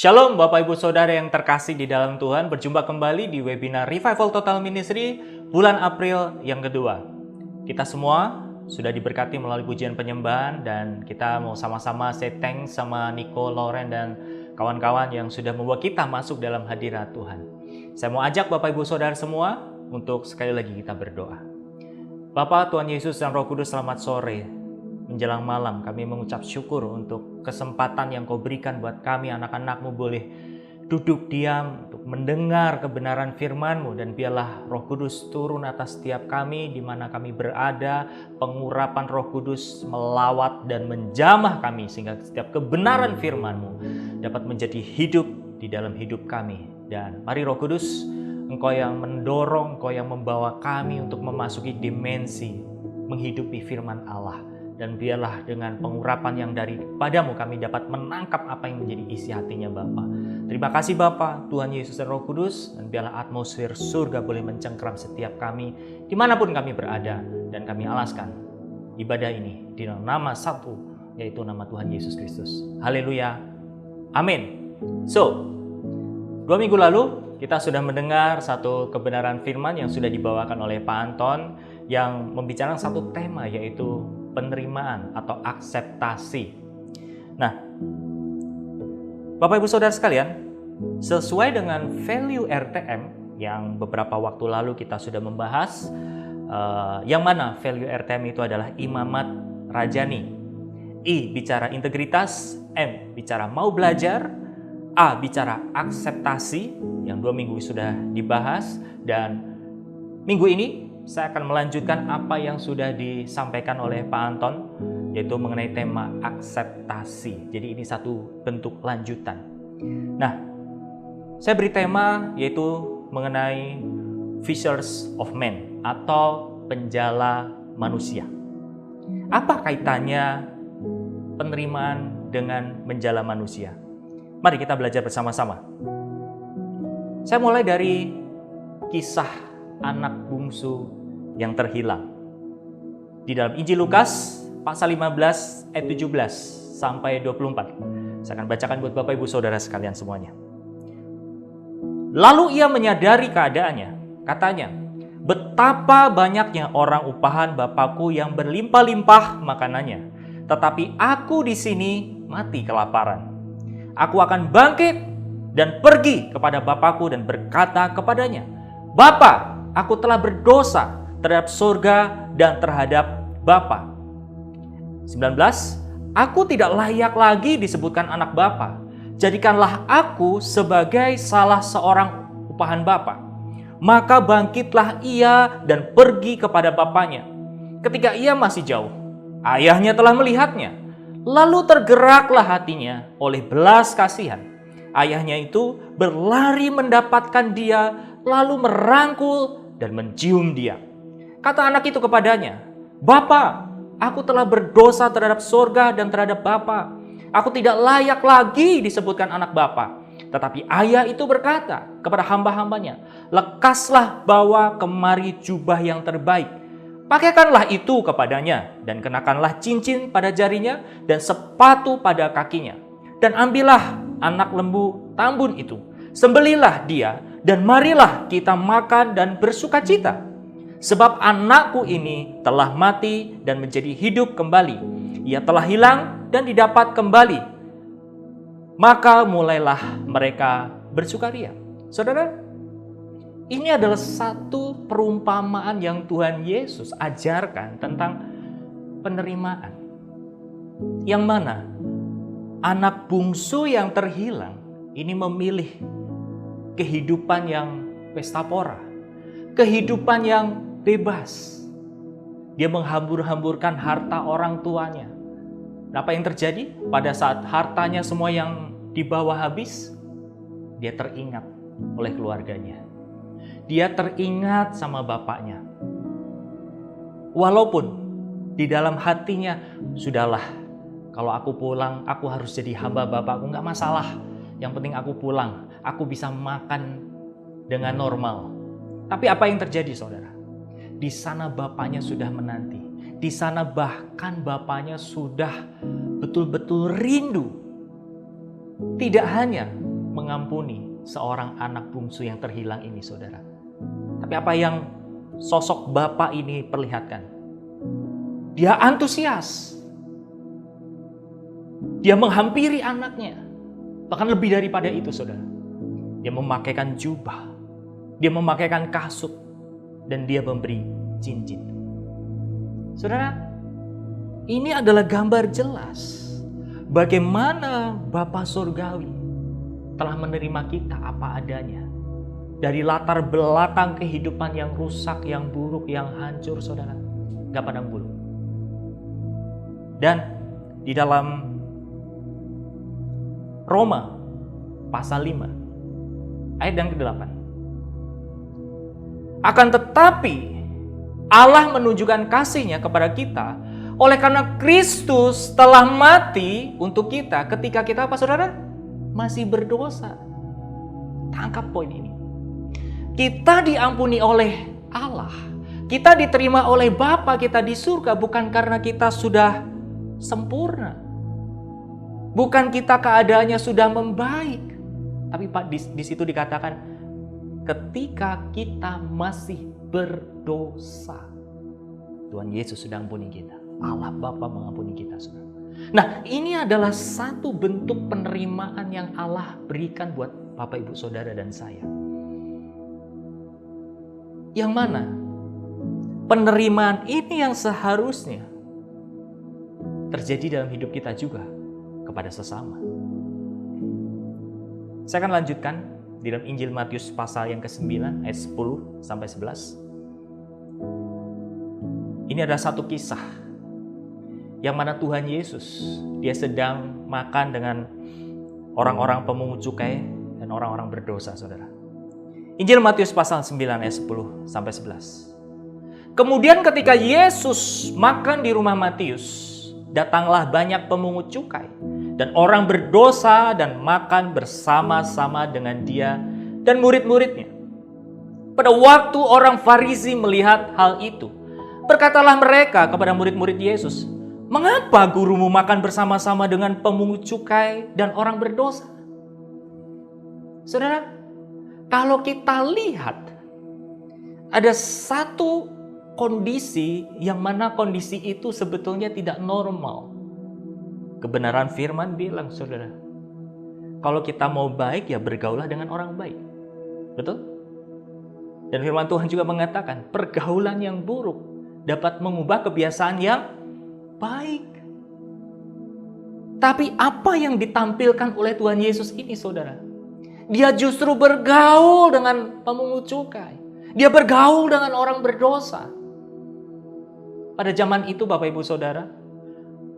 Shalom Bapak Ibu Saudara yang terkasih di dalam Tuhan, berjumpa kembali di webinar Revival Total Ministry bulan April yang kedua. Kita semua sudah diberkati melalui pujian penyembahan dan kita mau sama-sama say thanks sama Nico, Lauren dan kawan-kawan yang sudah membawa kita masuk dalam hadirat Tuhan. Saya mau ajak Bapak Ibu Saudara semua untuk sekali lagi kita berdoa. Bapa, Tuhan Yesus dan Roh Kudus, selamat sore. Menjelang malam kami mengucap syukur untuk kesempatan yang Kau berikan buat kami anak-anak-Mu boleh duduk diam untuk mendengar kebenaran firman-Mu, dan biarlah Roh Kudus turun atas setiap kami di mana kami berada, pengurapan Roh Kudus melawat dan menjamah kami sehingga setiap kebenaran firman-Mu dapat menjadi hidup di dalam hidup kami. Dan mari Roh Kudus, Engkau yang mendorong, Engkau yang membawa kami untuk memasuki dimensi menghidupi firman Allah. Dan biarlah dengan pengurapan yang daripadamu kami dapat menangkap apa yang menjadi isi hatinya Bapa. Terima kasih Bapa, Tuhan Yesus dan Roh Kudus, dan biarlah atmosfer surga boleh mencengkram setiap kami dimanapun kami berada, dan kami alaskan ibadah ini di dalam nama satu, yaitu nama Tuhan Yesus Kristus. Haleluya, amin. So, 2 minggu lalu kita sudah mendengar satu kebenaran firman yang sudah dibawakan oleh Pak Anton yang membicarakan satu tema, yaitu penerimaan atau akseptasi. Nah, Bapak Ibu Saudara sekalian, sesuai dengan value RTM yang beberapa waktu lalu kita sudah membahas, yang mana value RTM itu adalah imamat rajani. I bicara integritas, M bicara mau belajar, A bicara akseptasi yang 2 minggu sudah dibahas, dan minggu ini saya akan melanjutkan apa yang sudah disampaikan oleh Pak Anton, yaitu mengenai tema akseptasi. Jadi ini satu bentuk lanjutan. Nah, saya beri tema yaitu mengenai fishers of men atau penjala manusia. Apa kaitannya penerimaan dengan menjala manusia? Mari kita belajar bersama-sama. Saya mulai dari kisah anak bungsu yang terhilang. Di dalam Injil Lukas pasal 15 ayat 17 sampai 24. Saya akan bacakan buat Bapak Ibu Saudara sekalian semuanya. Lalu ia menyadari keadaannya. Katanya, betapa banyaknya orang upahan Bapakku yang berlimpah-limpah makanannya, tetapi aku di sini mati kelaparan. Aku akan bangkit dan pergi kepada Bapakku dan berkata kepadanya, Bapa, aku telah berdosa terhadap surga dan terhadap Bapa. 19. Aku tidak layak lagi disebutkan anak Bapa. Jadikanlah aku sebagai salah seorang upahan Bapa. Maka bangkitlah ia dan pergi kepada bapaknya. Ketika ia masih jauh, ayahnya telah melihatnya. Lalu tergeraklah hatinya oleh belas kasihan. Ayahnya itu berlari mendapatkan dia, lalu merangkul dan mencium dia. Kata anak itu kepadanya, Bapa, aku telah berdosa terhadap surga dan terhadap Bapa. Aku tidak layak lagi disebutkan anak Bapa. Tetapi ayah itu berkata kepada hamba-hambanya, lekaslah bawa kemari jubah yang terbaik. Pakaikanlah itu kepadanya dan kenakanlah cincin pada jarinya dan sepatu pada kakinya. Dan ambillah anak lembu tambun itu, sembelilah dia, dan marilah kita makan dan bersukacita. Sebab anakku ini telah mati dan menjadi hidup kembali. Ia telah hilang dan didapat kembali. Maka mulailah mereka bersukaria. Saudara, ini adalah satu perumpamaan yang Tuhan Yesus ajarkan tentang penerimaan. Yang mana anak bungsu yang terhilang ini memilih kehidupan yang pesta pora, kehidupan yang bebas. Dia menghambur-hamburkan harta orang tuanya. Apa yang terjadi? Pada saat hartanya semua yang dibawa habis, dia teringat oleh keluarganya. Dia teringat sama bapaknya. Walaupun di dalam hatinya, sudahlah, kalau aku pulang, aku harus jadi hamba bapakku, nggak masalah. Yang penting aku pulang, aku bisa makan dengan normal. Tapi apa yang terjadi, saudara? Di sana bapaknya sudah menanti. Di sana bahkan bapaknya sudah betul-betul rindu. Tidak hanya mengampuni seorang anak bungsu yang terhilang ini, saudara. Tapi apa yang sosok Bapa ini perlihatkan? Dia antusias. Dia menghampiri anaknya. Bahkan lebih daripada itu, saudara. Dia memakaikan jubah. Dia memakaikan kasut. Dan dia memberi cincin. Saudara, ini adalah gambar jelas bagaimana Bapa Surgawi telah menerima kita apa adanya. Dari latar belakang kehidupan yang rusak, yang buruk, yang hancur, saudara. Gak pandang bulu. Dan di dalam Roma pasal 5 ayat yang ke-8. Akan tetapi Allah menunjukkan kasih-Nya kepada kita oleh karena Kristus telah mati untuk kita ketika kita apa, saudara? Masih berdosa. Tangkap poin ini. Kita diampuni oleh Allah. Kita diterima oleh Bapa kita di surga bukan karena kita sudah sempurna. Bukan kita keadaannya sudah membaik. Tapi Pak, di situ dikatakan ketika kita masih berdosa, Tuhan Yesus sudah ampuni kita. Allah Bapa mengampuni kita, saudara. Nah, ini adalah satu bentuk penerimaan yang Allah berikan buat Bapak, Ibu, Saudara, dan saya. Yang mana penerimaan ini yang seharusnya terjadi dalam hidup kita juga kepada sesama. Saya akan lanjutkan di dalam Injil Matius pasal yang ke-9 ayat 10 sampai 11. Ini adalah satu kisah yang mana Tuhan Yesus dia sedang makan dengan orang-orang pemungut cukai dan orang-orang berdosa, saudara. Injil Matius pasal 9 ayat 10 sampai 11. Kemudian ketika Yesus makan di rumah Matius, datanglah banyak pemungut cukai dan orang berdosa dan makan bersama-sama dengan dia dan murid-muridnya. Pada waktu orang Farisi melihat hal itu, berkatalah mereka kepada murid-murid Yesus, "Mengapa gurumu makan bersama-sama dengan pemungut cukai dan orang berdosa?" Saudara, kalau kita lihat ada satu kondisi yang mana kondisi itu sebetulnya tidak normal. Kebenaran firman bilang, saudara, kalau kita mau baik ya bergaulah dengan orang baik. Betul? Dan firman Tuhan juga mengatakan pergaulan yang buruk dapat mengubah kebiasaan yang baik. Tapi apa yang ditampilkan oleh Tuhan Yesus ini, saudara? Dia justru bergaul dengan pemungut cukai. Dia bergaul dengan orang berdosa. Pada zaman itu, Bapak, Ibu, Saudara,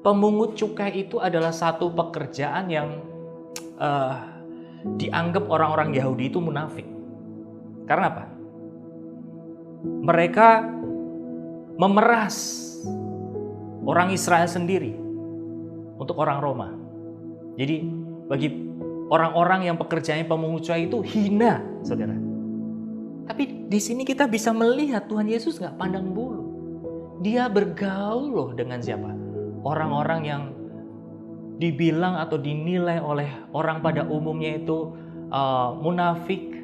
pemungut cukai itu adalah satu pekerjaan yang dianggap orang-orang Yahudi itu munafik. Karena apa? Mereka memeras orang Israel sendiri untuk orang Roma. Jadi bagi orang-orang yang pekerjaannya pemungut cukai itu hina, saudara. Tapi di sini kita bisa melihat Tuhan Yesus nggak pandang bulu. Dia bergaul loh dengan siapa? Orang-orang yang dibilang atau dinilai oleh orang pada umumnya itu munafik,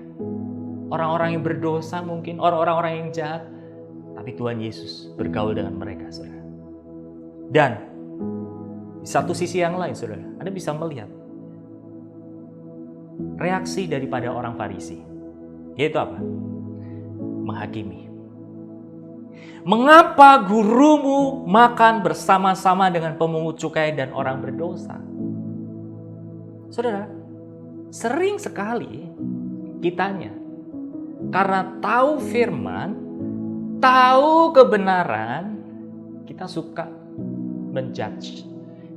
orang-orang yang berdosa mungkin, orang-orang yang jahat. Tapi Tuhan Yesus bergaul dengan mereka, saudara. Dan di satu sisi yang lain, saudara, Anda bisa melihat reaksi daripada orang Farisi, yaitu apa? Menghakimi. Mengapa gurumu makan bersama-sama dengan pemungut cukai dan orang berdosa? Saudara, sering sekali kitanya karena tahu firman, tahu kebenaran, kita suka menjudge.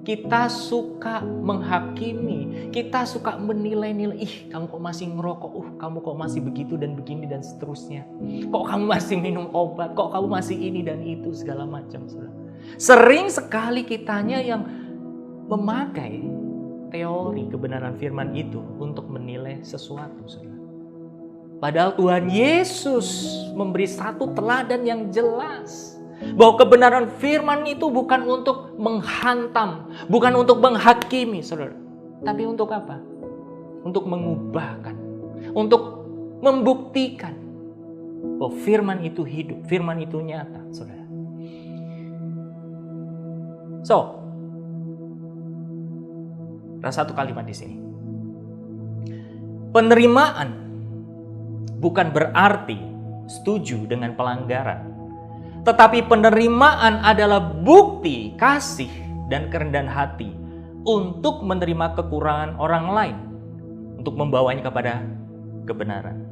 Kita suka menghakimi, kita suka menilai-nilai, ih kamu kok masih ngerokok, kamu kok masih begitu dan begini dan seterusnya. Kok kamu masih minum obat, kok kamu masih ini dan itu segala macam. Sering sekali kitanya yang memakai teori kebenaran firman itu untuk menilai sesuatu. Padahal Tuhan Yesus memberi satu teladan yang jelas. Bahwa kebenaran firman itu bukan untuk menghantam, bukan untuk menghakimi, saudara. Tapi untuk apa? untuk mengubahkan, untuk membuktikan bahwa firman itu hidup, firman itu nyata, saudara. So, ada satu kalimat di sini. Penerimaan bukan berarti setuju dengan pelanggaran, tetapi penerimaan adalah bukti kasih dan kerendahan hati untuk menerima kekurangan orang lain, untuk membawanya kepada kebenaran.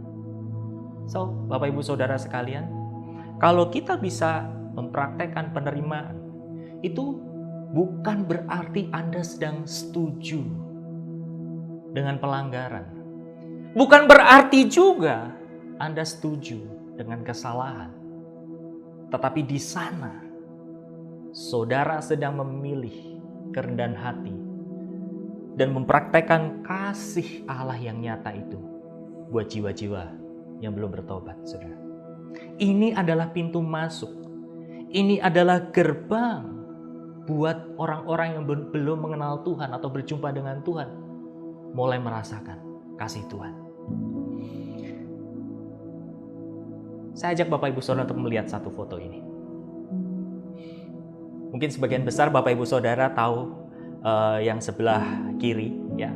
So, Bapak Ibu Saudara sekalian, kalau kita bisa mempraktekkan penerimaan, itu bukan berarti Anda sedang setuju dengan pelanggaran. Bukan berarti juga Anda setuju dengan kesalahan. Tetapi di sana, saudara sedang memilih kerendahan hati dan mempraktekkan kasih Allah yang nyata itu buat jiwa-jiwa yang belum bertobat, saudara. Ini adalah pintu masuk. Ini adalah gerbang buat orang-orang yang belum mengenal Tuhan atau berjumpa dengan Tuhan mulai merasakan kasih Tuhan. Saya ajak Bapak Ibu Saudara untuk melihat satu foto ini. Mungkin sebagian besar Bapak Ibu Saudara tahu yang sebelah kiri, ya.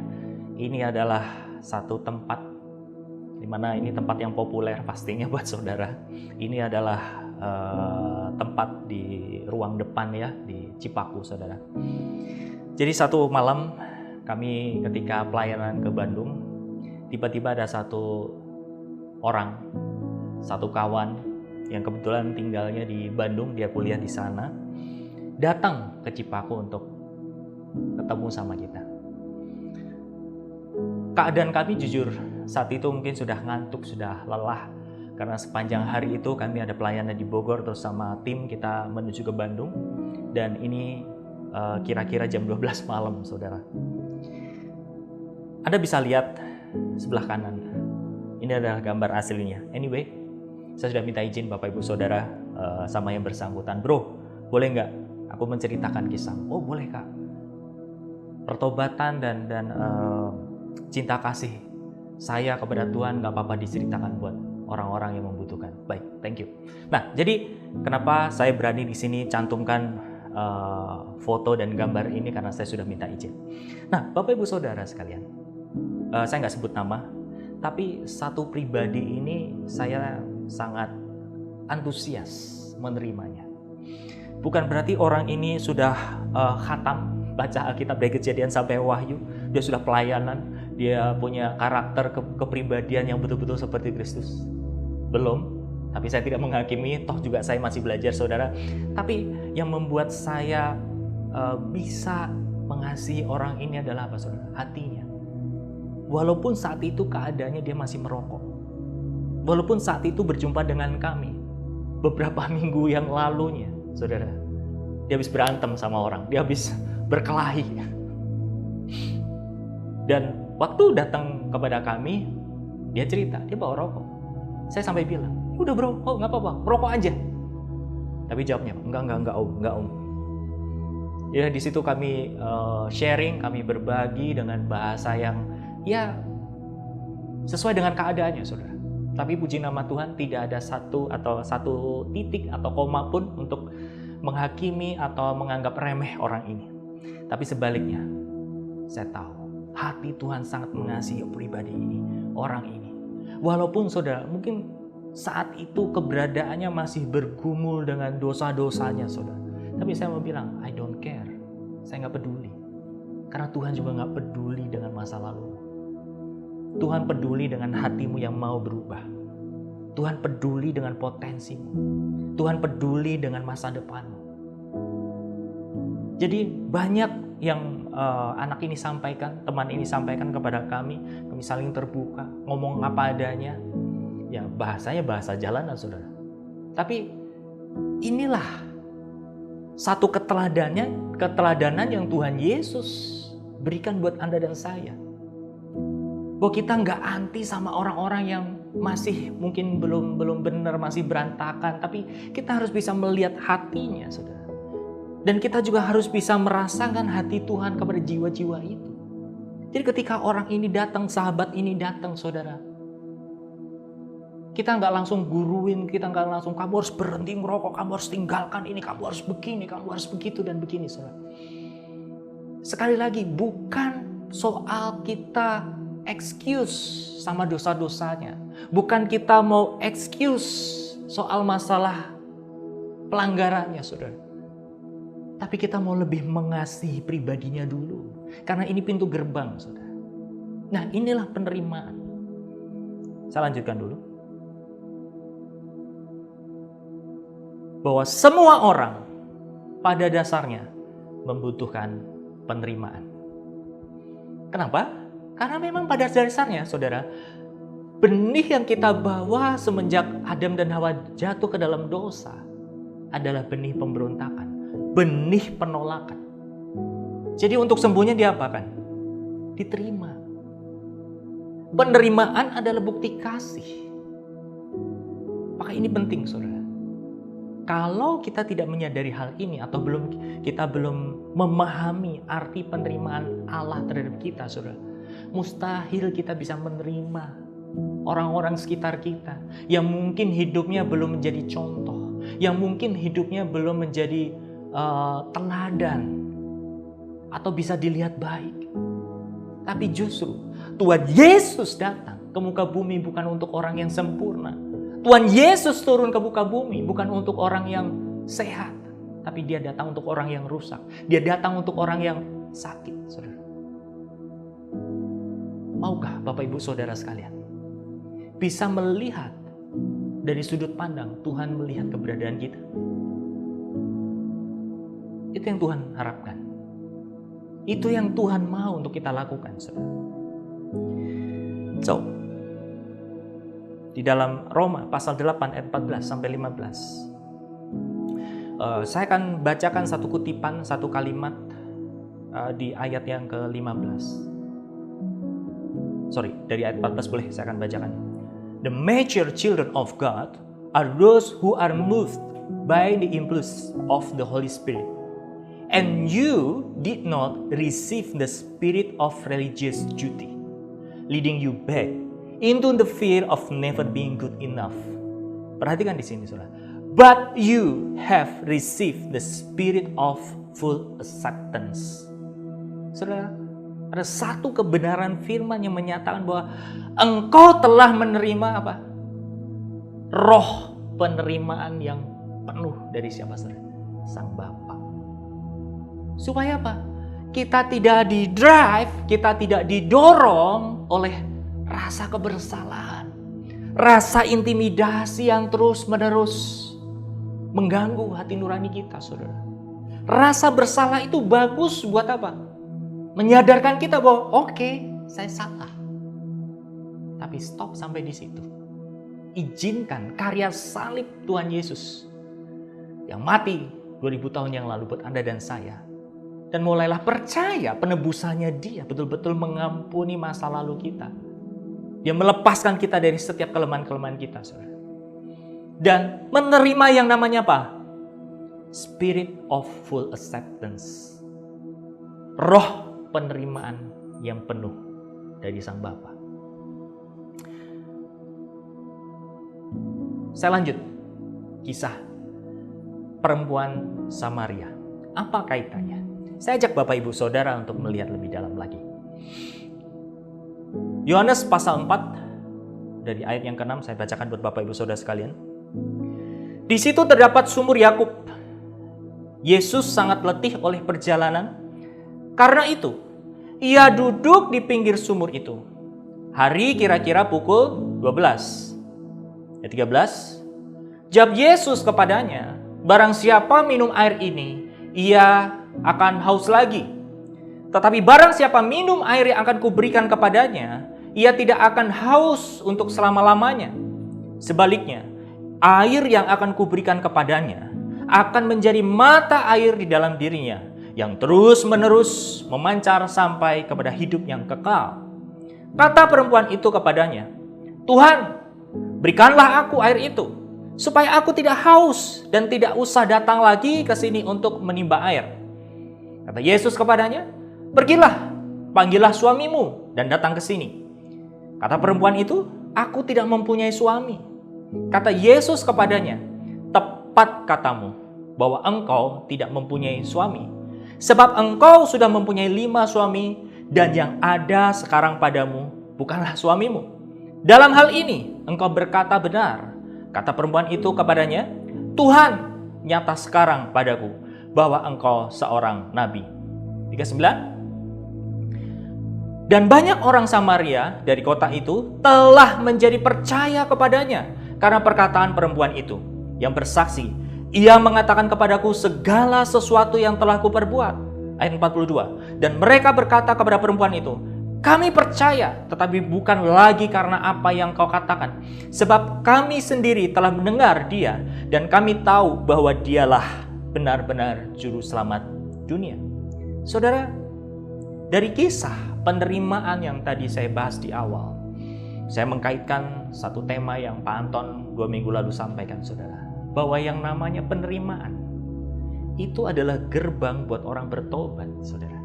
Ini adalah satu tempat di mana ini tempat yang populer pastinya buat saudara. Ini adalah tempat di ruang depan, ya, di Cipaku, saudara. Jadi satu malam kami ketika pelayanan ke Bandung, tiba-tiba ada satu orang, satu kawan yang kebetulan tinggalnya di Bandung, dia kuliah di sana, datang ke Cipaku untuk ketemu sama kita. Keadaan kami jujur saat itu mungkin sudah ngantuk, sudah lelah, karena sepanjang hari itu kami ada pelayanan di Bogor, terus sama tim kita menuju ke Bandung, dan ini kira-kira jam 12 malam, saudara. Anda bisa lihat sebelah kanan, ini adalah gambar aslinya. Anyway, saya sudah minta izin Bapak Ibu Saudara sama yang bersangkutan, bro, boleh nggak aku menceritakan kisah? Oh boleh Kak. Pertobatan dan cinta kasih saya kepada Tuhan nggak apa-apa diceritakan buat orang-orang yang membutuhkan. Baik, thank you. Nah, jadi kenapa saya berani di sini cantumkan foto dan gambar ini, karena saya sudah minta izin. Nah, Bapak Ibu Saudara sekalian, saya nggak sebut nama, tapi satu pribadi ini saya sangat antusias menerimanya. Bukan berarti orang ini sudah khatam baca Alkitab dari Kejadian sampai Wahyu, dia sudah pelayanan, dia punya karakter kepribadian yang betul-betul seperti Kristus. Belum, tapi saya tidak menghakimi, toh juga saya masih belajar, saudara. Tapi yang membuat saya bisa mengasihi orang ini adalah apa, saudara? Hatinya. Walaupun saat itu keadaannya dia masih merokok, walaupun saat itu berjumpa dengan kami beberapa minggu yang lalunya, saudara, dia habis berantem sama orang, dia habis berkelahi. Dan waktu datang kepada kami, dia cerita, dia bawa rokok. Saya sampai bilang, udah bro, oh nggak apa-apa, rokok aja. Tapi jawabnya, enggak om. Ya di situ kami sharing, kami berbagi dengan bahasa yang ya sesuai dengan keadaannya, saudara. Tapi puji nama Tuhan, tidak ada satu titik atau koma pun untuk menghakimi atau menganggap remeh orang ini. Tapi sebaliknya, saya tahu hati Tuhan sangat mengasihi pribadi ini, orang ini. Walaupun saudara mungkin saat itu keberadaannya masih bergumul dengan dosa-dosanya, saudara. Tapi saya mau bilang, I don't care. Saya nggak peduli. Karena Tuhan juga nggak peduli dengan masa lalu. Tuhan peduli dengan hatimu yang mau berubah. Tuhan peduli dengan potensimu. Tuhan peduli dengan masa depanmu. Jadi banyak yang anak ini sampaikan, teman ini sampaikan kepada kami saling terbuka, ngomong apa adanya. Ya bahasanya bahasa jalanan, saudara. Tapi inilah satu keteladanan yang Tuhan Yesus berikan buat Anda dan saya. Bahwa kita nggak anti sama orang-orang yang masih mungkin belum benar, masih berantakan. Tapi kita harus bisa melihat hatinya, saudara. Dan kita juga harus bisa merasakan hati Tuhan kepada jiwa-jiwa itu. Jadi ketika orang ini datang, sahabat ini datang, saudara, kita nggak langsung guruin, kita nggak langsung, kamu harus berhenti merokok, kamu harus tinggalkan ini, kamu harus begini, kamu harus begitu dan begini, saudara. Sekali lagi, bukan soal kita excuse sama dosa-dosanya. Bukan kita mau excuse soal masalah pelanggarannya, saudara. Tapi kita mau lebih mengasihi pribadinya dulu. Karena ini pintu gerbang, saudara. Nah, inilah penerimaan. Saya lanjutkan dulu. Bahwa semua orang pada dasarnya membutuhkan penerimaan. Kenapa? Karena memang pada dasarnya, saudara, benih yang kita bawa semenjak Adam dan Hawa jatuh ke dalam dosa adalah benih pemberontakan, benih penolakan. Jadi untuk sembuhnya diapakan? Diterima. Penerimaan adalah bukti kasih. Maka ini penting, saudara. Kalau kita tidak menyadari hal ini atau kita belum memahami arti penerimaan Allah terhadap kita, saudara, mustahil kita bisa menerima orang-orang sekitar kita yang mungkin hidupnya belum menjadi contoh, yang mungkin hidupnya belum menjadi teladan atau bisa dilihat baik. Tapi justru Tuhan Yesus datang ke muka bumi bukan untuk orang yang sempurna. Tuhan Yesus turun ke muka bumi bukan untuk orang yang sehat, tapi dia datang untuk orang yang rusak. Dia datang untuk orang yang sakit, saudara. Maukah Bapak Ibu Saudara sekalian bisa melihat dari sudut pandang Tuhan melihat keberadaan kita? Itu yang Tuhan harapkan. Itu yang Tuhan mau untuk kita lakukan, saudara. So, di dalam Roma pasal 8 ayat 14 sampai 15. Saya akan bacakan satu kutipan, satu kalimat di ayat yang ke-15. Sorry, dari ayat 14 boleh saya akan bacakan. The mature children of God are those who are moved by the impulse of the Holy Spirit. And you did not receive the spirit of religious duty, leading you back into the fear of never being good enough. Perhatikan di sini, saudara. But you have received the spirit of full acceptance. Saudara, ada satu kebenaran firman yang menyatakan bahwa engkau telah menerima apa? Roh penerimaan yang penuh dari siapa, saudara? Sang Bapa. Supaya apa? Kita tidak didrive, kita tidak didorong oleh rasa kebersalaan, rasa intimidasi yang terus-menerus mengganggu hati nurani kita, saudara. Rasa bersalah itu bagus buat apa? Menyadarkan kita bahwa oke, saya salah. Tapi stop sampai di situ. Izinkan karya salib Tuhan Yesus yang mati 2000 tahun yang lalu buat Anda dan saya. Dan mulailah percaya penebusannya Dia betul-betul mengampuni masa lalu kita. Dia melepaskan kita dari setiap kelemahan-kelemahan kita, saudara. Dan menerima yang namanya apa? Spirit of full acceptance. Roh penerimaan yang penuh dari Sang Bapa. Saya lanjut. Kisah perempuan Samaria. Apa kaitannya? Saya ajak Bapak Ibu Saudara untuk melihat lebih dalam lagi. Yohanes pasal 4 dari ayat yang ke-6 saya bacakan buat Bapak Ibu Saudara sekalian. Di situ terdapat sumur Yakub. Yesus sangat letih oleh perjalanan. Karena itu, ia duduk di pinggir sumur itu. Hari kira-kira pukul 12. Ayat 13. Jawab Yesus kepadanya, barang siapa minum air ini, ia akan haus lagi. Tetapi barang siapa minum air yang akan kuberikan kepadanya, ia tidak akan haus untuk selama-lamanya. Sebaliknya, air yang akan kuberikan kepadanya akan menjadi mata air di dalam dirinya, yang terus-menerus memancar sampai kepada hidup yang kekal. Kata perempuan itu kepadanya, Tuhan, berikanlah aku air itu, supaya aku tidak haus dan tidak usah datang lagi ke sini untuk menimba air. Kata Yesus kepadanya, pergilah, panggillah suamimu dan datang ke sini. Kata perempuan itu, aku tidak mempunyai suami. Kata Yesus kepadanya, tepat katamu bahwa engkau tidak mempunyai suami. Sebab engkau sudah mempunyai 5 suami dan yang ada sekarang padamu bukanlah suamimu. Dalam hal ini engkau berkata benar. Kata perempuan itu kepadanya, Tuhan, nyata sekarang padaku bahwa engkau seorang nabi. 39. Dan banyak orang Samaria dari kota itu telah menjadi percaya kepadanya karena perkataan perempuan itu yang bersaksi, ia mengatakan kepadaku segala sesuatu yang telah kuperbuat. Ayat 42. Dan mereka berkata kepada perempuan itu, kami percaya, tetapi bukan lagi karena apa yang kau katakan. Sebab kami sendiri telah mendengar dia, dan kami tahu bahwa dialah benar-benar juru selamat dunia. Saudara, dari kisah penerimaan yang tadi saya bahas di awal, saya mengkaitkan satu tema yang Pak Anton 2 minggu lalu sampaikan, saudara. Bahwa yang namanya penerimaan itu adalah gerbang buat orang bertobat, saudara.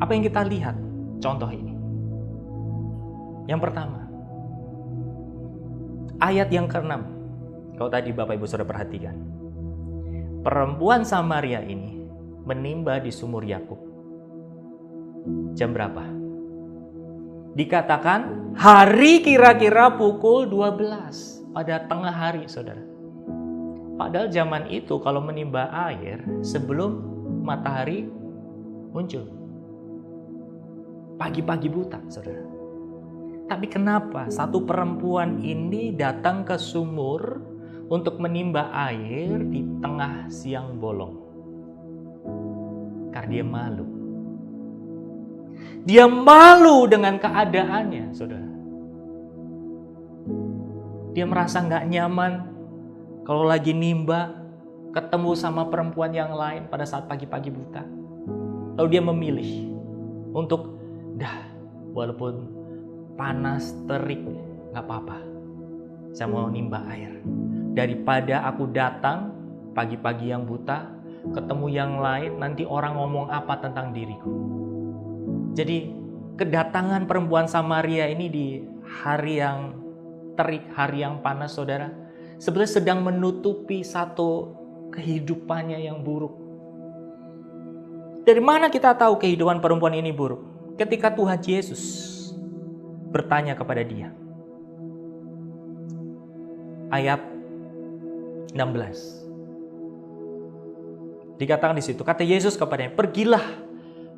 Apa yang kita lihat contoh ini? Yang pertama, ayat yang ke-6. Kalau tadi Bapak Ibu Saudara perhatikan, perempuan Samaria ini menimba di sumur Yakub. Jam berapa? Dikatakan hari kira-kira pukul 12 pada tengah hari, saudara. Padahal zaman itu kalau menimba air sebelum matahari muncul. Pagi-pagi buta, saudara. Tapi kenapa satu perempuan ini datang ke sumur untuk menimba air di tengah siang bolong? Karena dia malu. Dia malu dengan keadaannya, saudara. Dia merasa gak nyaman kalau lagi nimba ketemu sama perempuan yang lain pada saat pagi-pagi buta. Lalu dia memilih untuk walaupun panas, terik, gak apa-apa. Saya mau nimba air. Daripada aku datang pagi-pagi yang buta, ketemu yang lain, nanti orang ngomong apa tentang diriku. Jadi kedatangan perempuan Samaria ini di hari yang terik, hari yang panas, saudara, sebenarnya sedang menutupi satu kehidupannya yang buruk. Dari mana kita tahu kehidupan perempuan ini buruk? Ketika Tuhan Yesus bertanya kepada dia. Ayat 16. Dikatakan di situ, kata Yesus kepadanya, pergilah,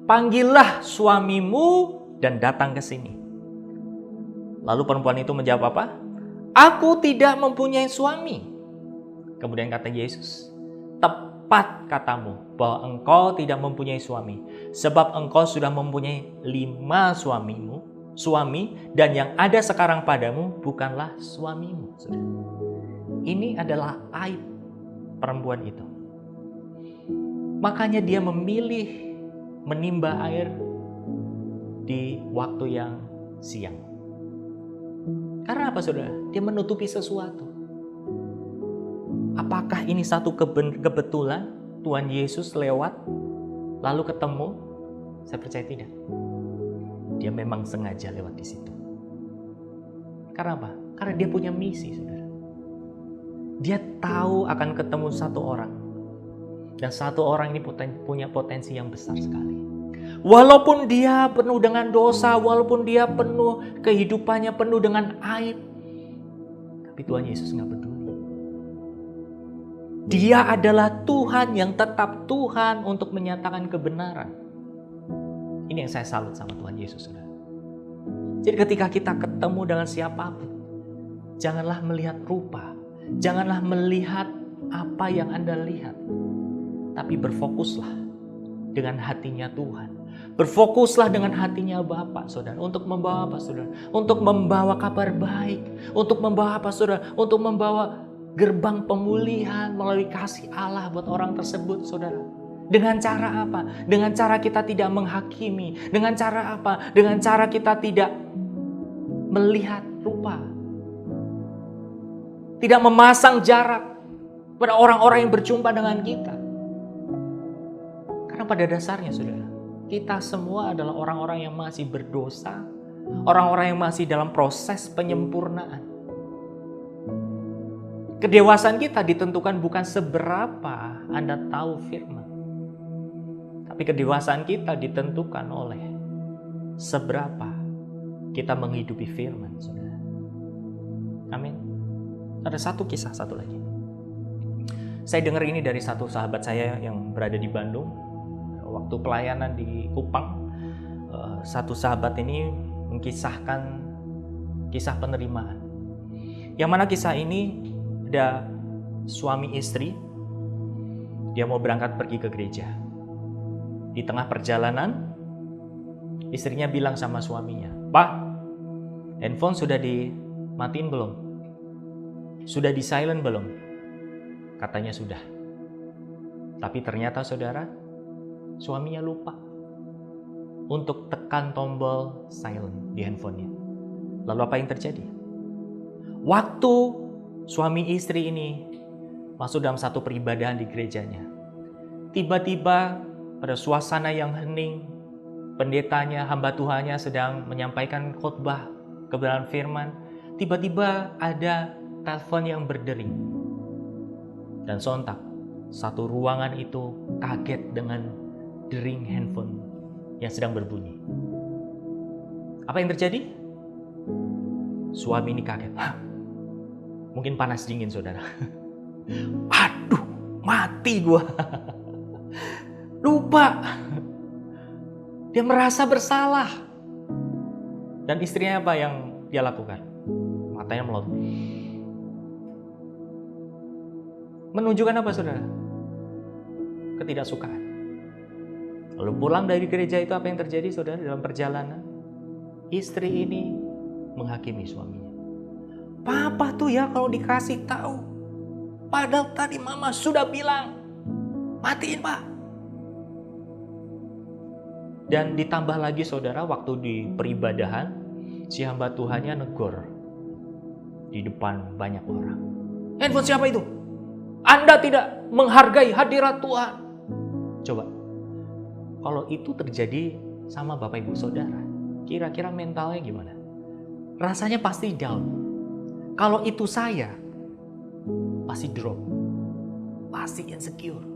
panggillah suamimu dan datang ke sini. Lalu perempuan itu menjawab apa? Aku tidak mempunyai suami. Kemudian kata Yesus, tepat katamu bahwa engkau tidak mempunyai suami, sebab engkau sudah mempunyai 5 suami, dan yang ada sekarang padamu bukanlah suamimu. Ini adalah aib perempuan itu. Makanya dia memilih menimba air di waktu yang siang. Karena apa, saudara? Dia menutupi sesuatu. Apakah ini satu kebetulan Tuhan Yesus lewat lalu ketemu? Saya percaya tidak. Dia memang sengaja lewat di situ. Karena apa? Karena dia punya misi, saudara. Dia tahu akan ketemu satu orang. Dan satu orang ini punya potensi yang besar sekali. Walaupun dia penuh dengan dosa, walaupun dia kehidupannya penuh dengan aib, tapi Tuhan Yesus nggak peduli. Dia adalah Tuhan yang tetap Tuhan untuk menyatakan kebenaran. Ini yang saya salut sama Tuhan Yesus, saudara. Jadi ketika kita ketemu dengan siapapun, janganlah melihat rupa, janganlah melihat apa yang Anda lihat, tapi berfokuslah dengan hatinya Tuhan. Berfokuslah dengan hatinya Bapa, saudara. Untuk membawa apa, saudara? Untuk membawa kabar baik. Untuk membawa apa, saudara? Untuk membawa gerbang pemulihan melalui kasih Allah buat orang tersebut, saudara. Dengan cara apa? Dengan cara kita tidak menghakimi. Dengan cara apa? Dengan cara kita tidak melihat rupa. Tidak memasang jarak pada orang-orang yang berjumpa dengan kita. Karena pada dasarnya, saudara, kita semua adalah orang-orang yang masih berdosa, orang-orang yang masih dalam proses penyempurnaan. Kedewasaan kita ditentukan bukan seberapa Anda tahu firman, tapi kedewasaan kita ditentukan oleh seberapa kita menghidupi firman, saudara. Amin. Ada satu kisah, satu lagi. Saya dengar ini dari satu sahabat saya yang berada di Bandung. Waktu pelayanan di Kupang, satu sahabat ini mengkisahkan kisah penerimaan. Yang mana kisah ini ada suami istri, dia mau berangkat pergi ke gereja. Di tengah perjalanan, istrinya bilang sama suaminya, "Pak, handphone sudah dimatiin belum? Sudah di silent belum?" Katanya sudah. Tapi ternyata saudara, suaminya lupa untuk tekan tombol silent di handphonenya. Lalu apa yang terjadi? Waktu suami istri ini masuk dalam satu peribadahan di gerejanya, tiba-tiba pada suasana yang hening, pendetanya, hamba Tuhannya sedang menyampaikan khotbah kebenaran firman, tiba-tiba ada telepon yang berdering. Dan sontak, satu ruangan itu kaget dengan dering handphone yang sedang berbunyi. Apa yang terjadi? Suami ini kaget. Hah? Mungkin panas dingin, saudara. Aduh, mati gua. Lupa. Dia merasa bersalah. Dan istrinya apa yang dia lakukan? Matanya melotot. Menunjukkan apa, saudara? Ketidaksukaan. Lalu pulang dari gereja itu apa yang terjadi, saudara? Dalam perjalanan, istri ini menghakimi suaminya. Papa tuh ya kalau dikasih tahu, padahal tadi mama sudah bilang, matiin pak. Dan ditambah lagi, saudara, waktu di peribadahan, si hamba Tuhannya negor di depan banyak orang. Handphone siapa itu? Anda tidak menghargai hadirat Tuhan. Coba, kalau itu terjadi sama Bapak Ibu Saudara, kira-kira mentalnya gimana? Rasanya pasti down. Kalau itu saya, pasti drop. Pasti insecure.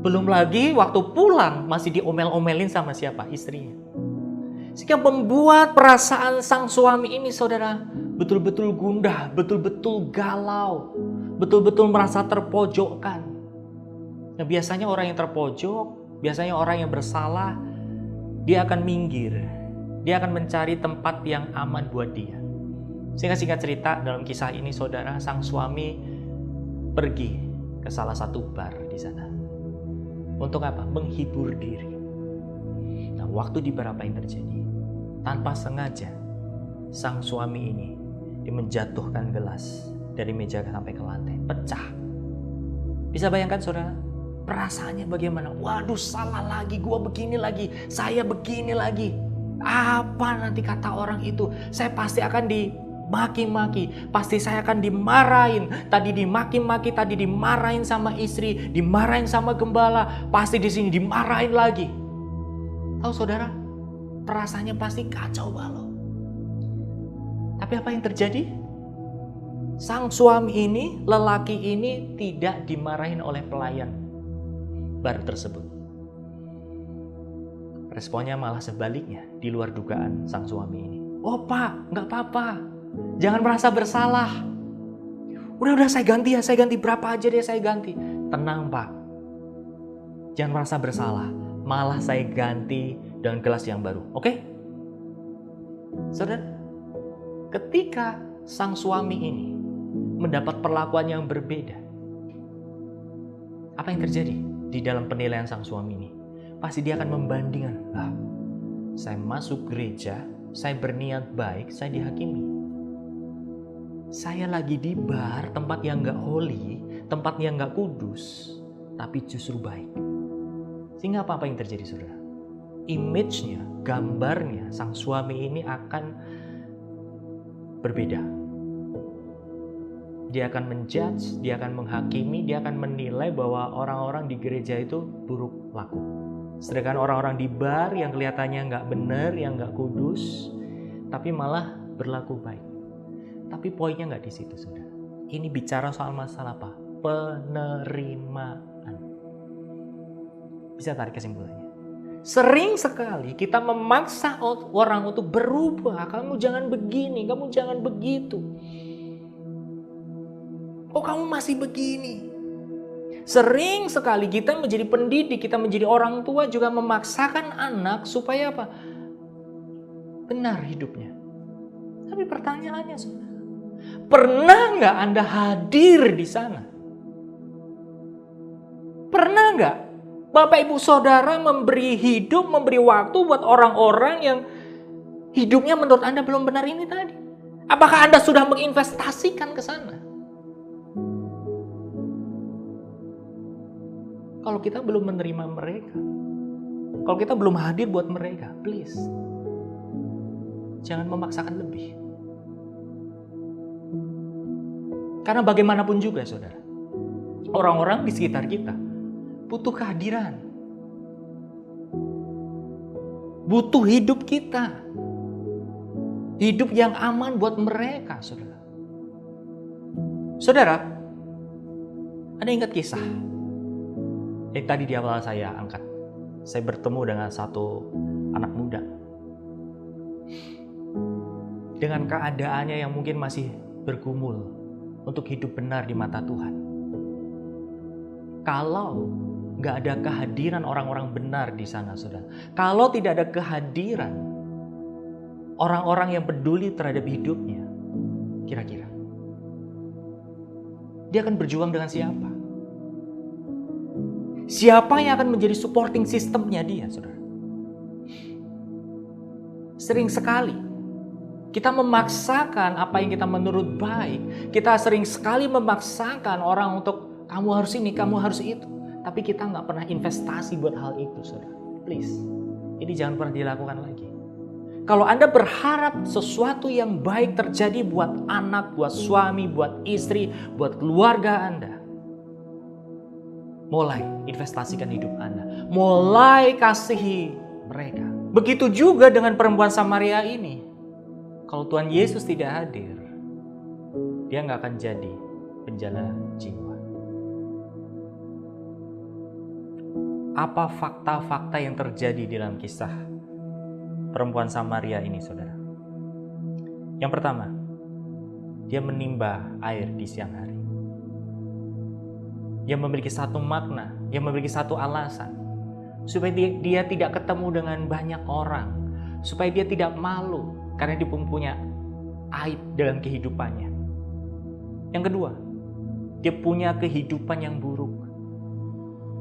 Belum lagi waktu pulang masih diomel-omelin sama siapa? Istrinya. Sehingga membuat perasaan sang suami ini, saudara, betul-betul gundah, betul-betul galau, betul-betul merasa terpojokkan. Nah, biasanya orang yang terpojok, biasanya orang yang bersalah, dia akan minggir. Dia akan mencari tempat yang aman buat dia. Sehingga singkat cerita, dalam kisah ini, saudara, sang suami pergi ke salah satu bar di sana. Untuk apa? Menghibur diri. Nah, waktu di bar apa yang terjadi? Tanpa sengaja, sang suami ini dia menjatuhkan gelas dari meja sampai ke lantai, pecah. Bisa bayangkan, saudara? Perasaannya bagaimana? Waduh, salah lagi, gua begini lagi, saya begini lagi. Apa nanti kata orang itu? Saya pasti akan dimaki-maki, pasti saya akan dimarahin. Tadi dimaki-maki, tadi dimarahin sama istri, dimarahin sama gembala, pasti di sini dimarahin lagi. Tahu, saudara? Perasaannya pasti kacau balau. Tapi apa yang terjadi? Sang suami ini, lelaki ini tidak dimarahin oleh pelayan bar tersebut. Responnya malah sebaliknya, di luar dugaan sang suami ini. Oh pak, nggak apa-apa. Jangan merasa bersalah. Udah saya ganti ya, saya ganti berapa aja deh saya ganti. Tenang pak. Jangan merasa bersalah. Malah saya ganti dengan gelas yang baru. Oke? Saudara, ketika sang suami ini mendapat perlakuan yang berbeda, apa yang terjadi di dalam penilaian sang suami ini? Pasti dia akan membandingkan. Saya masuk gereja, saya berniat baik, saya dihakimi. Saya lagi di bar, tempat yang gak holy, tempat yang gak kudus, tapi justru baik. Sehingga apa yang terjadi, saudara? Image-nya, gambarnya sang suami ini akan berbeda. Dia akan menjudge, dia akan menghakimi, dia akan menilai bahwa orang-orang di gereja itu buruk laku. Sedangkan orang-orang di bar yang kelihatannya nggak benar, yang nggak kudus, tapi malah berlaku baik. Tapi poinnya nggak di situ, saudara. Ini bicara soal masalah apa? Penerimaan. Bisa tarik kesimpulannya. Sering sekali kita memaksa orang untuk berubah. Kamu jangan begini, kamu jangan begitu. Oh, kamu masih begini. Sering sekali kita menjadi pendidik, kita menjadi orang tua juga memaksakan anak supaya apa? Benar hidupnya. Tapi pertanyaannya, saudara, pernah nggak Anda hadir di sana? Pernah nggak Bapak Ibu Saudara memberi hidup, memberi waktu buat orang-orang yang hidupnya menurut Anda belum benar ini tadi? Apakah Anda sudah menginvestasikan ke sana? Kalau kita belum menerima mereka, kalau kita belum hadir buat mereka, please, jangan memaksakan lebih. Karena bagaimanapun juga, saudara, orang-orang di sekitar kita butuh kehadiran, butuh hidup kita, hidup yang aman buat mereka, saudara. Saudara, ada ingat kisah yang tadi di awal saya angkat? Saya bertemu dengan satu anak muda dengan keadaannya yang mungkin masih bergumul untuk hidup benar di mata Tuhan. Kalau nggak ada kehadiran orang-orang benar di sana, saudara, kalau tidak ada kehadiran orang-orang yang peduli terhadap hidupnya, kira-kira dia akan berjuang dengan siapa? Siapa yang akan menjadi supporting sistemnya dia, saudara? Sering sekali kita memaksakan apa yang kita menurut baik. Kita sering sekali memaksakan orang untuk kamu harus ini, kamu harus itu. Tapi kita nggak pernah investasi buat hal itu, saudara. Please, ini jangan pernah dilakukan lagi. Kalau Anda berharap sesuatu yang baik terjadi buat anak, buat suami, buat istri, buat keluarga Anda, mulai investasikan hidup Anda. Mulai kasihi mereka. Begitu juga dengan perempuan Samaria ini. Kalau Tuhan Yesus tidak hadir, dia nggak akan jadi penjala jiwa. Apa fakta-fakta yang terjadi dalam kisah perempuan Samaria ini, saudara? Yang pertama, dia menimba air di siang hari. Dia memiliki satu makna, dia memiliki satu alasan, supaya dia tidak ketemu dengan banyak orang, supaya dia tidak malu karena dia punya aib dalam kehidupannya. Yang kedua, dia punya kehidupan yang buruk.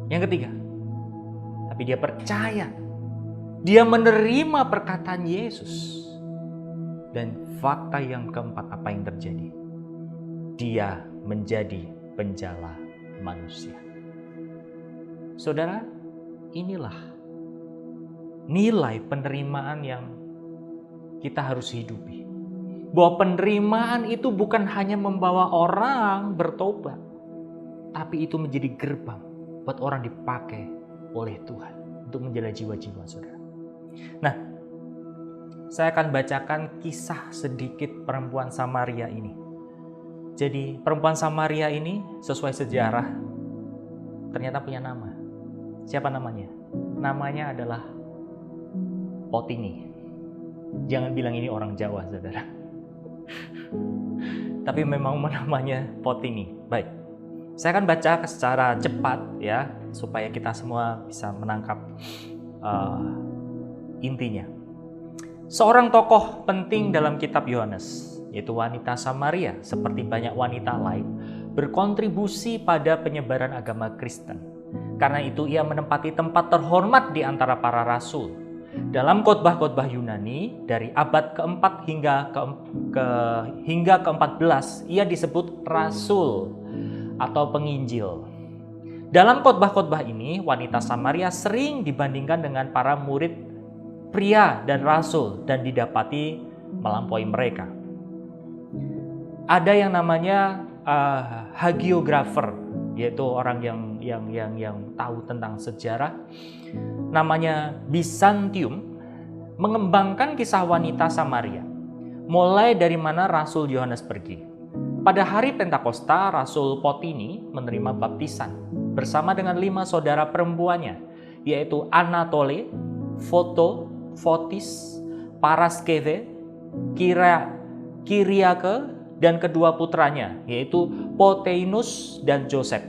Yang ketiga, tapi dia percaya, dia menerima perkataan Yesus. Dan fakta yang keempat, apa yang terjadi? Dia menjadi penjala manusia. Saudara, inilah nilai penerimaan yang kita harus hidupi. Bahwa penerimaan itu bukan hanya membawa orang bertobat, tapi itu menjadi gerbang buat orang dipakai oleh Tuhan untuk menjala jiwa-jiwa, saudara. Nah, saya akan bacakan kisah sedikit perempuan Samaria ini. Jadi perempuan Samaria ini sesuai sejarah ternyata punya nama. Siapa namanya? Namanya adalah Potini. Jangan bilang ini orang Jawa, saudara. Tapi memang namanya Potini. Baik, saya akan baca secara cepat ya, supaya kita semua bisa menangkap intinya. Seorang tokoh penting dalam kitab Yohanes, yaitu wanita Samaria, seperti banyak wanita lain, berkontribusi pada penyebaran agama Kristen. Karena itu ia menempati tempat terhormat di antara para rasul. Dalam khotbah-khotbah Yunani dari abad keempat hingga ke-14, ia disebut rasul atau penginjil. Dalam khotbah-khotbah ini, wanita Samaria sering dibandingkan dengan para murid pria dan rasul dan didapati melampaui mereka. Ada yang namanya hagiografer, yaitu orang yang tahu tentang sejarah, namanya Bizantium, mengembangkan kisah wanita Samaria, mulai dari mana Rasul Yohanes pergi. Pada hari Pentakosta, Rasul Potini menerima baptisan bersama dengan 5 saudara perempuannya, yaitu Anatole, Foto, Fotis, Paraskeve, Kiriake, dan kedua putranya, yaitu Poteinus dan Joseph.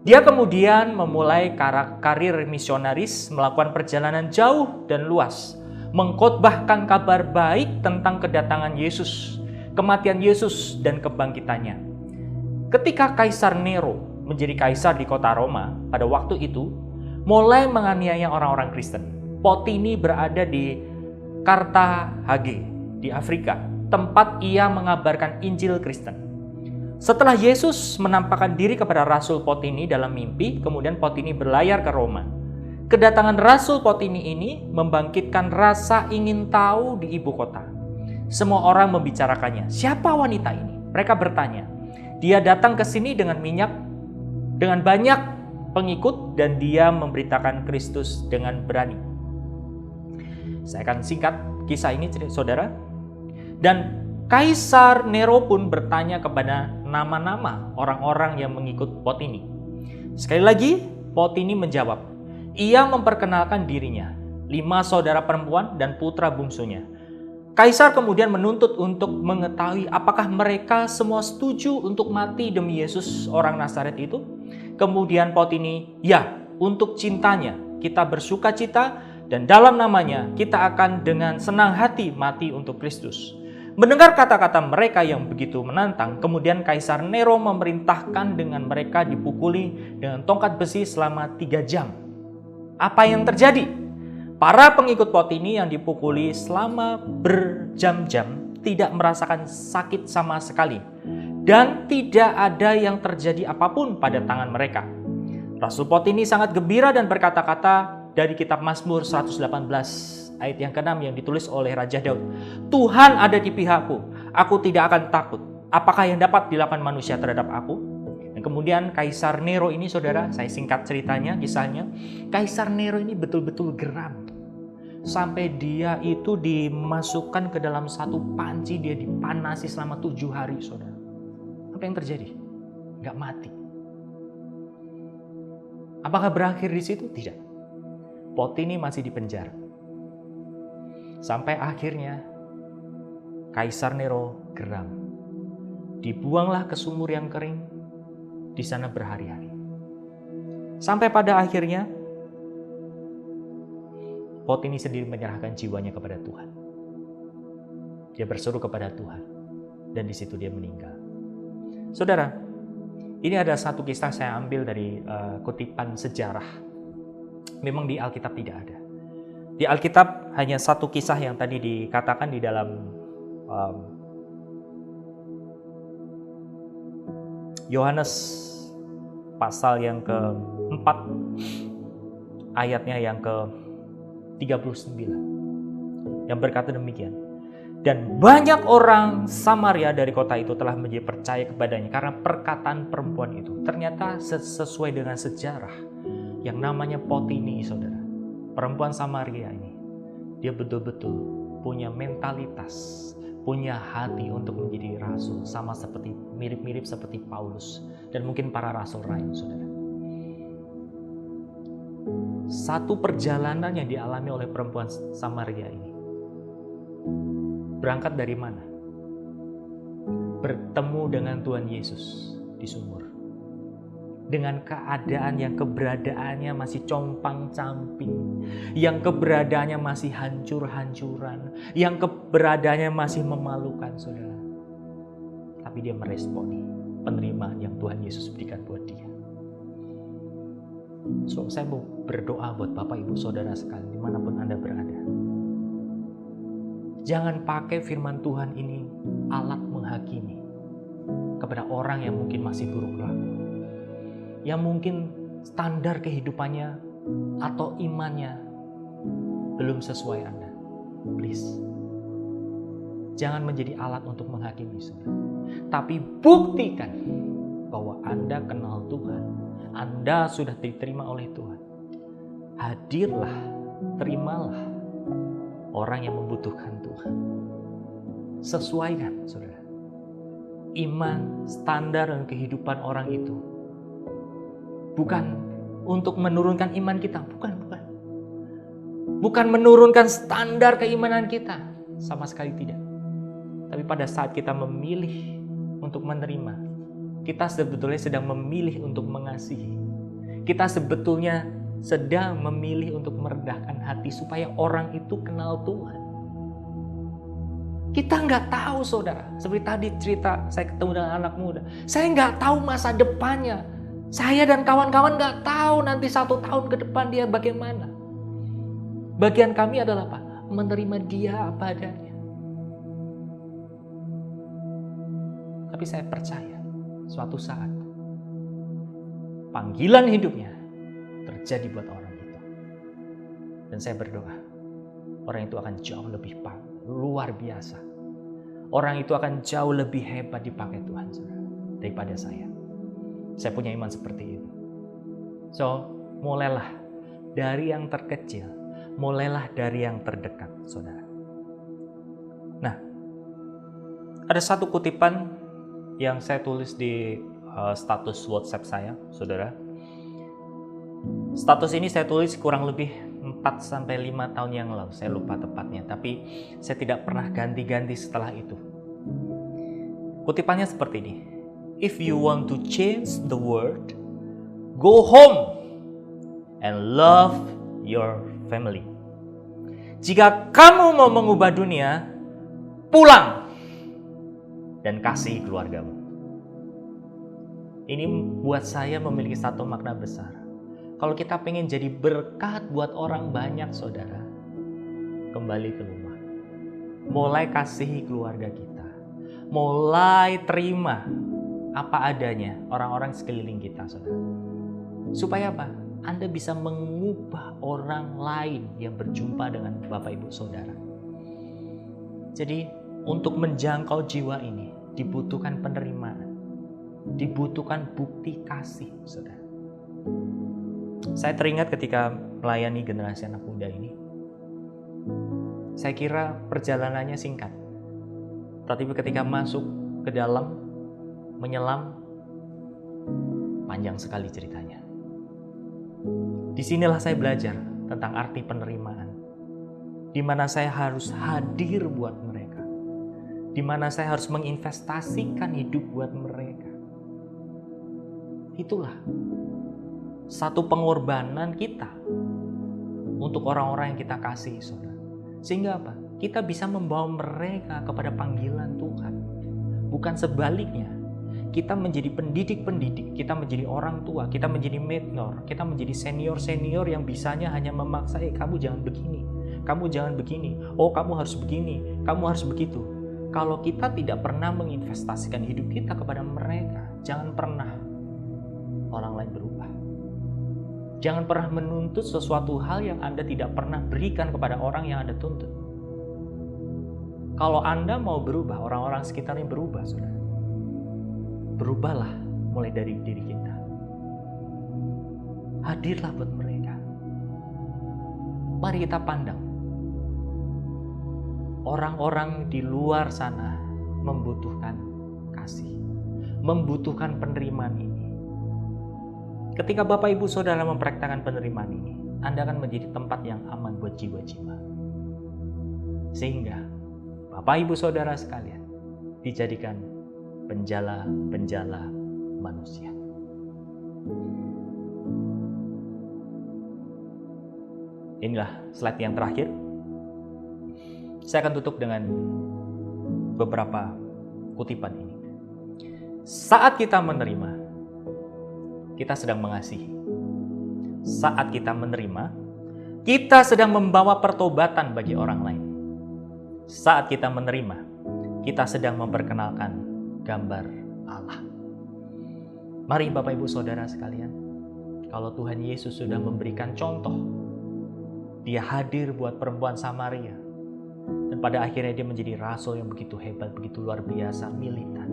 Dia kemudian memulai karir misionaris, melakukan perjalanan jauh dan luas, mengkhotbahkan kabar baik tentang kedatangan Yesus, kematian Yesus, dan kebangkitannya. Ketika Kaisar Nero menjadi kaisar di kota Roma pada waktu itu, mulai menganiaya orang-orang Kristen. Potini berada di Kartahage di Afrika, tempat ia mengabarkan Injil Kristen. Setelah Yesus menampakkan diri kepada Rasul Potini dalam mimpi, kemudian Potini berlayar ke Roma. Kedatangan Rasul Potini ini membangkitkan rasa ingin tahu di ibu kota. Semua orang membicarakannya. Siapa wanita ini? Mereka bertanya. Dia datang ke sini dengan banyak pengikut, dan dia memberitakan Kristus dengan berani. Saya akan singkat kisah ini, saudara. Dan Kaisar Nero pun bertanya kepada nama-nama orang-orang yang mengikut Potini. Sekali lagi, Potini menjawab. Ia memperkenalkan dirinya, 5 saudara perempuan dan putra bungsunya. Kaisar kemudian menuntut untuk mengetahui apakah mereka semua setuju untuk mati demi Yesus orang Nazaret itu. Kemudian Potini, ya, untuk cintanya kita bersuka cita, dan dalam namanya kita akan dengan senang hati mati untuk Kristus. Mendengar kata-kata mereka yang begitu menantang, kemudian Kaisar Nero memerintahkan dengan mereka dipukuli dengan tongkat besi selama 3 jam. Apa yang terjadi? Para pengikut Potini yang dipukuli selama berjam-jam tidak merasakan sakit sama sekali, dan tidak ada yang terjadi apapun pada tangan mereka. Rasul Potini sangat gembira dan berkata-kata dari kitab Mazmur 118 ayat yang ke-6 yang ditulis oleh Raja Daud. Tuhan ada di pihakku, aku tidak akan takut. Apakah yang dapat dilakukan manusia terhadap aku? Dan kemudian Kaisar Nero ini, saudara, saya singkat ceritanya, kisahnya. Kaisar Nero ini betul-betul geram. Sampai dia itu dimasukkan ke dalam satu panci, dia dipanasi selama 7 hari, saudara. Apa yang terjadi? Nggak mati. Apakah berakhir di situ? Tidak. Potini masih di penjara. Sampai akhirnya Kaisar Nero geram. Dibuanglah ke sumur yang kering, di sana berhari-hari. Sampai pada akhirnya Potini sendiri menyerahkan jiwanya kepada Tuhan. Dia berseru kepada Tuhan, dan di situ dia meninggal. Saudara, ini ada satu kisah saya ambil dari kutipan sejarah. Memang di Alkitab tidak ada. Di Alkitab hanya satu kisah yang tadi dikatakan di dalam Yohanes pasal yang ke-4 ayatnya yang ke-39 yang berkata demikian. Dan banyak orang Samaria dari kota itu telah menjadi percaya kepadanya karena perkataan perempuan itu. Ternyata sesuai dengan sejarah yang namanya Potini, saudara. Perempuan Samaria ini, dia betul-betul punya mentalitas, punya hati untuk menjadi rasul, sama seperti mirip-mirip seperti Paulus dan mungkin para rasul lain, saudara. Satu perjalanan yang dialami oleh perempuan Samaria ini berangkat dari mana? Bertemu dengan Tuhan Yesus di sumur. Dengan keadaan yang keberadaannya masih compang-camping, yang keberadaannya masih hancur-hancuran, yang keberadaannya masih memalukan, saudara. Tapi dia meresponi penerimaan yang Tuhan Yesus berikan buat dia. So, saya mau berdoa buat Bapak Ibu Saudara sekalian dimanapun Anda berada. Jangan pakai firman Tuhan ini alat menghakimi kepada orang yang mungkin masih buruk laku, yang mungkin standar kehidupannya atau imannya belum sesuai Anda. Please, jangan menjadi alat untuk menghakimi, saudara. Tapi buktikan bahwa Anda kenal Tuhan, Anda sudah diterima oleh Tuhan, hadirlah, terimalah orang yang membutuhkan Tuhan. Sesuaikan, saudara, iman, standar, dan kehidupan orang itu. Bukan untuk menurunkan iman kita, bukan. Bukan menurunkan standar keimanan kita, sama sekali tidak. Tapi pada saat kita memilih untuk menerima, kita sebetulnya sedang memilih untuk mengasihi. Kita sebetulnya sedang memilih untuk merendahkan hati supaya orang itu kenal Tuhan. Kita nggak tahu, saudara. Seperti tadi cerita saya ketemu dengan anak muda. Saya nggak tahu masa depannya. Saya dan kawan-kawan nggak tahu nanti 1 tahun ke depan dia bagaimana. Bagian kami adalah apa? Menerima dia apa adanya. Tapi saya percaya suatu saat panggilan hidupnya terjadi buat orang itu. Dan saya berdoa, orang itu akan jauh lebih luar biasa. Orang itu akan jauh lebih hebat dipakai Tuhan, saudara, daripada saya. Saya punya iman seperti itu. So, mulailah dari yang terkecil, mulailah dari yang terdekat, saudara. Nah, ada satu kutipan yang saya tulis di status WhatsApp saya, saudara. Status ini saya tulis kurang lebih 4-5 tahun yang lalu, saya lupa tepatnya, tapi saya tidak pernah ganti-ganti setelah itu. Kutipannya seperti ini. If you want to change the world, go home and love your family. Jika kamu mau mengubah dunia, pulang dan kasih keluargamu. Ini buat saya memiliki satu makna besar. Kalau kita pengen jadi berkat buat orang banyak, saudara, kembali ke rumah. Mulai kasihi keluarga kita. Mulai terima apa adanya orang-orang sekeliling kita, saudara. Supaya apa? Anda bisa mengubah orang lain yang berjumpa dengan Bapak Ibu Saudara. Jadi, untuk menjangkau jiwa ini dibutuhkan penerimaan. Dibutuhkan bukti kasih, saudara. Saya teringat ketika melayani generasi anak muda ini. Saya kira perjalanannya singkat. Tapi ketika masuk ke dalam, menyelam, panjang sekali ceritanya. Disinilah saya belajar tentang arti penerimaan. Di mana saya harus hadir buat mereka. Di mana saya harus menginvestasikan hidup buat mereka. Itulah satu pengorbanan kita untuk orang-orang yang kita kasih, saudara. Sehingga apa? Kita bisa membawa mereka kepada panggilan Tuhan. Bukan sebaliknya. Kita menjadi pendidik-pendidik, kita menjadi orang tua, kita menjadi mentor, kita menjadi senior-senior yang bisanya hanya memaksa, kamu jangan begini, kamu jangan begini, oh kamu harus begini, kamu harus begitu. Kalau kita tidak pernah menginvestasikan hidup kita kepada mereka, jangan pernah orang lain berubah. Jangan pernah menuntut sesuatu hal yang Anda tidak pernah berikan kepada orang yang Anda tuntut. Kalau Anda mau berubah, orang-orang sekitarnya berubah, saudara. Berubahlah mulai dari diri kita. Hadirlah buat mereka. Mari kita pandang. Orang-orang di luar sana membutuhkan kasih. Membutuhkan penerimaan ini. Ketika Bapak Ibu Saudara mempraktikkan penerimaan ini, Anda akan menjadi tempat yang aman buat jiwa-jiwa. Sehingga Bapak Ibu Saudara sekalian dijadikan penjala-penjala manusia. Inilah slide yang terakhir. Saya akan tutup dengan beberapa kutipan ini. Saat kita menerima, kita sedang mengasihi. Saat kita menerima, kita sedang membawa pertobatan bagi orang lain. Saat kita menerima, kita sedang memperkenalkan gambar Allah. Mari Bapak Ibu Saudara sekalian, kalau Tuhan Yesus sudah memberikan contoh, dia hadir buat perempuan Samaria, dan pada akhirnya dia menjadi rasul yang begitu hebat, begitu luar biasa, militan.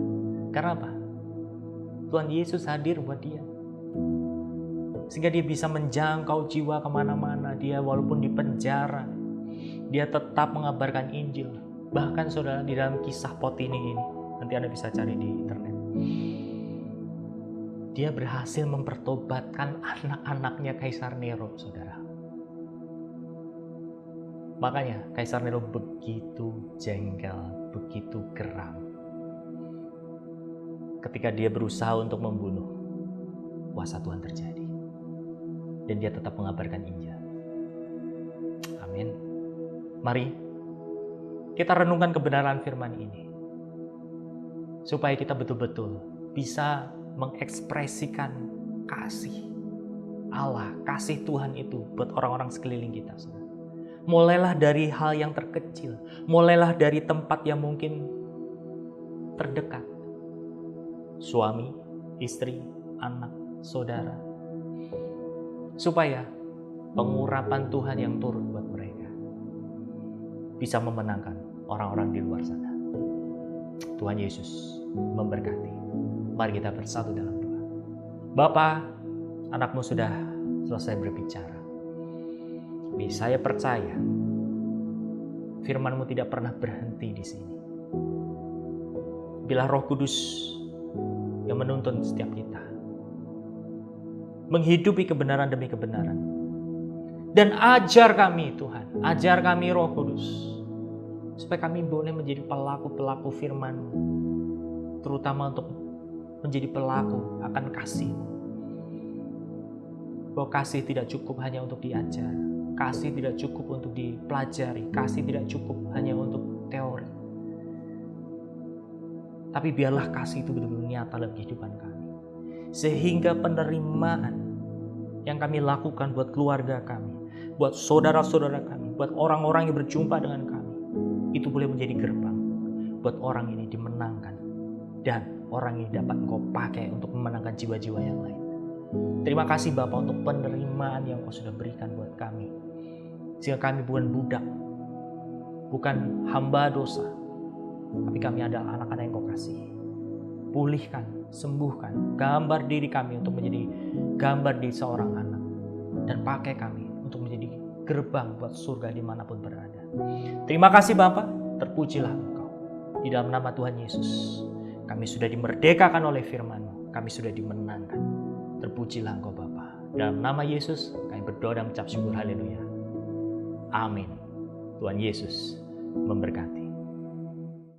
Karena apa? Tuhan Yesus hadir buat dia. Sehingga dia bisa menjangkau jiwa kemana-mana. Dia walaupun di penjara, dia tetap mengabarkan Injil. Bahkan saudara, di dalam kisah Potini ini, nanti Anda bisa cari di internet, dia berhasil mempertobatkan anak-anaknya Kaisar Nero, saudara. Makanya Kaisar Nero begitu jengkel, begitu geram ketika dia berusaha untuk membunuh. Kuasa Tuhan terjadi dan dia tetap mengabarkan Injil. Amin. Mari kita renungkan kebenaran firman ini supaya kita betul-betul bisa mengekspresikan kasih Allah, kasih Tuhan itu buat orang-orang sekeliling kita. Mulailah dari hal yang terkecil, mulailah dari tempat yang mungkin terdekat. Suami, istri, anak, saudara. Supaya pengurapan Tuhan yang turun buat mereka bisa memenangkan orang-orang di luar sana. Tuhan Yesus memberkati. Mari kita bersatu dalam doa. Bapa, anakmu sudah selesai berbicara. Tapi saya percaya firman-Mu tidak pernah berhenti di sini. Bila Roh Kudus yang menuntun setiap kita menghidupi kebenaran demi kebenaran. Dan ajar kami Tuhan, ajar kami Roh Kudus, supaya kami boleh menjadi pelaku-pelaku firman-Mu, terutama untuk menjadi pelaku akan kasih-Mu. Bahwa kasih tidak cukup hanya untuk diajar, kasih tidak cukup untuk dipelajari, kasih tidak cukup hanya untuk teori. Tapi biarlah kasih itu benar-benar nyata dalam kehidupan kami. Sehingga penerimaan yang kami lakukan buat keluarga kami, buat saudara-saudara kami, buat orang-orang yang berjumpa dengan kami, itu boleh menjadi gerbang buat orang ini dimenangkan. Dan orang ini dapat Engkau pakai untuk memenangkan jiwa-jiwa yang lain. Terima kasih Bapa untuk penerimaan yang Engkau sudah berikan buat kami. Sehingga kami bukan budak, bukan hamba dosa, tapi kami adalah anak-anak yang Engkau kasih. Pulihkan, sembuhkan, gambar diri kami untuk menjadi gambar di seorang anak. Dan pakai kami untuk menjadi gerbang buat surga dimanapun berada. Terima kasih Bapa, terpujilah Engkau. Di dalam nama Tuhan Yesus, kami sudah dimerdekakan oleh firman-Mu, kami sudah dimenangkan. Terpujilah Engkau Bapa. Dalam nama Yesus, kami berdoa dan mengucap syukur, haleluya. Amin. Tuhan Yesus memberkati.